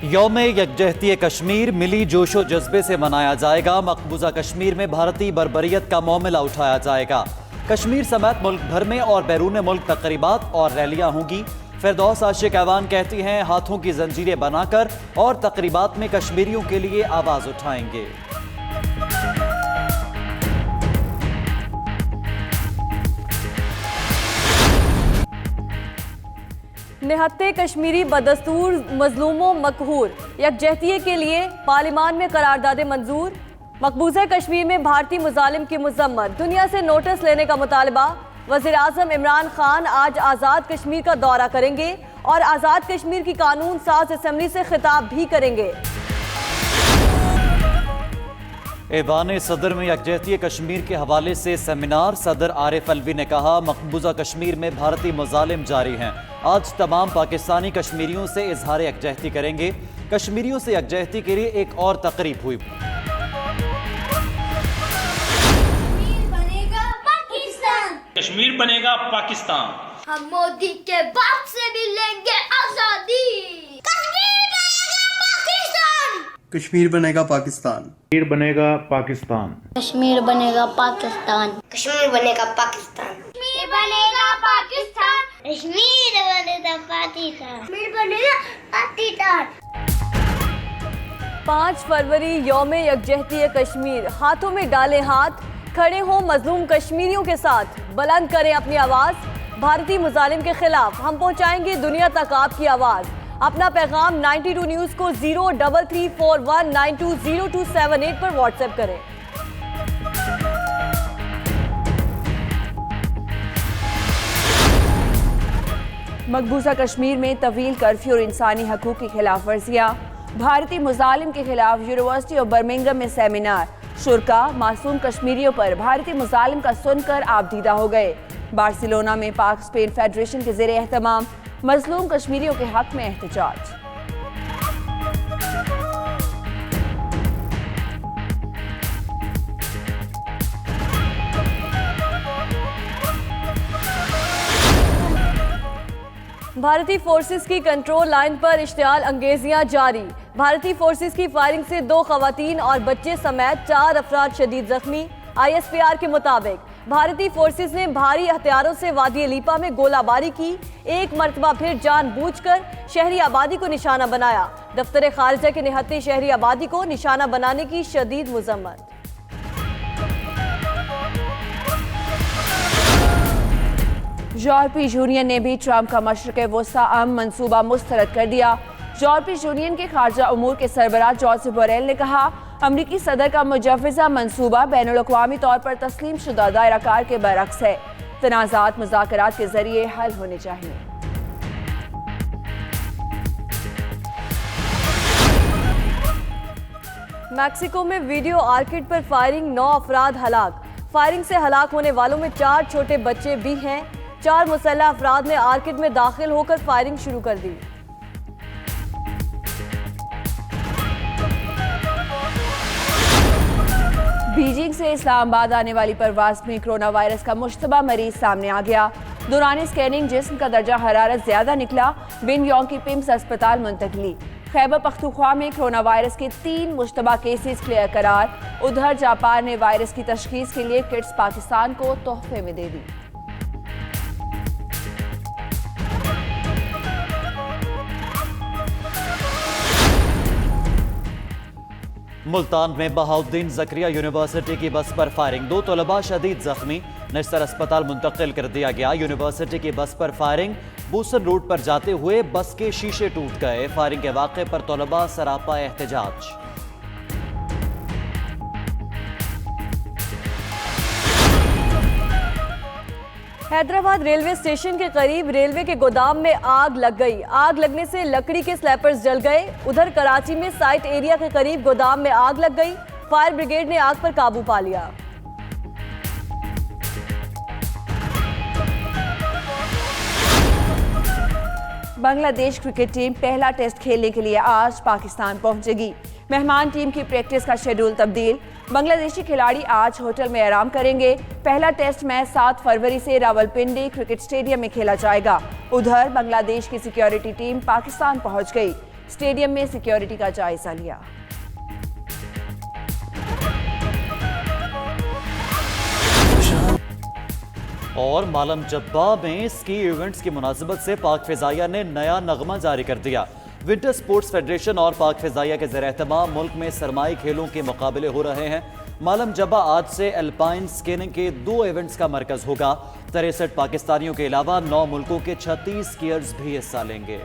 यौम यकजहती कश्मीर मिली जोशो जज्बे से मनाया जाएगा। मकबूजा कश्मीर में भारतीय बर्बरियत का मामला उठाया जाएगा। कश्मीर समेत मुल्क भर में और बैरून मुल्क तकरीबात और रैलियां होंगी। फिरदौस आशिक ऐवान कहती हैं, हाथों की जंजीरें बनाकर और तकरीबात में कश्मीरियों के लिए आवाज उठाएंगे। निहत्ते कश्मीरी बदस्तूर मजलूमों मकहूर यकजहती के लिए पार्लिमान में करारदादे मंजूर। मकबूजा कश्मीर में भारतीय मुजालिम की मजम्मत, दुनिया से नोटिस लेने का मुतालबा। वज़ीर आज़म इमरान खान आज आज़ाद कश्मीर का दौरा करेंगे और आज़ाद कश्मीर की कानून साज असम्बली से खिताब भी करेंगे। ऐवान सदर में यकजहती कश्मीर के हवाले से सेमिनार। सदर आरिफ अलवी ने कहा, मकबूजा कश्मीर में भारतीय मुजालिम जारी हैं। आज तमाम पाकिस्तानी कश्मीरियों से इजहार यकजहती करेंगे। कश्मीरियों से यकजहती के लिए एक और तकरीब हुई। कश्मीर बनेगा पाकिस्तान। हम मोदी के बाप से भी लेंगे आजादी। कश्मीर बनेगा पाकिस्तान। कश्मीर बनेगा पाकिस्तान। कश्मीर बनेगा पाकिस्तान। कश्मीर बनेगा पाकिस्तान। कश्मीर बनेगा पाकिस्तान। कश्मीर बनेगा पाकिस्तान। कश्मीर बनेगा पाकिस्तान। 5 फरवरी यौम यकजहती कश्मीर। हाथों में डालें हाथ, खड़े हों मजलूम कश्मीरियों के साथ, बुलंद करें अपनी आवाज़। भारतीय मुजालिम के खिलाफ हम पहुंचाएंगे दुनिया तक आपकी आवाज़। अपना पैगाम 92 न्यूज़ को 033419200278 पर व्हाट्सएप करें। मकबूजा कश्मीर में तवील कर्फ्यू और इंसानी हकूक़ की खिलाफ वर्जियाँ। भारतीय मुजालिम के खिलाफ यूनिवर्सिटी ऑफ बर्मिंघम में सेमिनार। शुरका मासूम कश्मीरियों पर भारतीय मुजालिम का सुनकर आपदीदा हो गए। बार्सिलोना में पाक स्पेन फेडरेशन के ज़ेरे एहतमाम मजलूम कश्मीरियों के हक में एहतजाज। भारतीय फोर्सेस की कंट्रोल लाइन पर इश्तियाल अंगेजियां जारी। भारतीय फोर्सेस की फायरिंग से 2 खवातीन और बच्चे समेत 4 अफराद शदीद जख्मी। ISPR के मुताबिक भारतीय फोर्सेस ने भारी हथियारों से वादी अलीपा में गोलाबारी की। एक मरतबा फिर जानबूझकर शहरी आबादी को निशाना बनाया। दफ्तर खारिजा के निहत्ते शहरी आबादी को निशाना बनाने की शदीद मुजम्मत। यूरोपीय यूनियन ने भी ट्रंप का मशरक़ वस्ता अमन मंसूबा मुस्तरद कर दिया। यूरोपीय यूनियन के खारजा उमूर के सरबराह जोसेफ बोरेल ने कहा, अमरीकी सदर का मुजव्वज़ा मंसूबा बैनुल-अक़वामी तौर पर तस्लीम शुदा दायराकार के बरअक्स है। तनाज़ात मुज़ाकरात के जरिए हल होने चाहिए। मैक्सिको में वीडियो आर्किड पर फायरिंग, 9 अफराद हलाक। फायरिंग से हलाक होने वालों में 4 छोटे बच्चे भी हैं। 4 मुसल्लह अफराद ने आर्किड में दाखिल होकर फायरिंग शुरू कर दी। बीजिंग से इस्लामाबाद आने वाली परवाज में कोरोना वायरस का मुश्तबा मरीज सामने आ गया। दौरान स्कैनिंग जिस्म का दर्जा हरारत ज्यादा निकला। बिन योंग की पिम्स अस्पताल मुंतकली। खैबर पख्तूनख्वा में कोरोना वायरस के 3 मुश्तबा केसेस क्लियर करार। उधर जापान ने वायरस की तशखीस के लिए किट्स पाकिस्तान को तोहफे में दे दी। मुल्तान में बहाउद्दीन ज़करिया यूनिवर्सिटी की बस पर फायरिंग। 2 तलबा शदीद जख्मी, नश्तर अस्पताल मुंतकिल कर दिया गया। यूनिवर्सिटी की बस पर फायरिंग। बूसन रूट पर जाते हुए बस के शीशे टूट गए। फायरिंग के वाक़े पर तलबा सरापा एहतजाज। हैदराबाद रेलवे स्टेशन के करीब रेलवे के गोदाम में आग लग गई। आग लगने से लकड़ी के स्लैपर्स जल गए। उधर कराची में साइट एरिया के करीब गोदाम में आग लग गई। फायर ब्रिगेड ने आग पर काबू पा लिया। बांग्लादेश क्रिकेट टीम पहला टेस्ट खेलने के लिए आज पाकिस्तान पहुंचेगी। मेहमान टीम की प्रैक्टिस का शेड्यूल तब्दील। बांग्लादेशी खिलाड़ी आज होटल में आराम करेंगे। पहला टेस्ट मैच 7 फरवरी से रावलपिंडी क्रिकेट स्टेडियम में खेला जाएगा। उधर बांग्लादेश की सिक्योरिटी टीम पाकिस्तान पहुंच गई। स्टेडियम में सिक्योरिटी का जायजा लिया। और मालम जब्बा में स्की इवेंट्स की मुनासिबत से पाक फिजाइया ने नया नगमा जारी कर दिया। विंटर स्पोर्ट्स फेडरेशन और पाक फिजाइया के ज़ेर-ए-एहतमाम मुल्क में सरमाई खेलों के मुकाबले हो रहे हैं। मालम जब्बा आज से अल्पाइन स्कीइंग के 2 इवेंट्स का मरकज होगा। 63 पाकिस्तानियों के अलावा 9 मुल्कों के 36 स्कीयर्स भी हिस्सा लेंगे।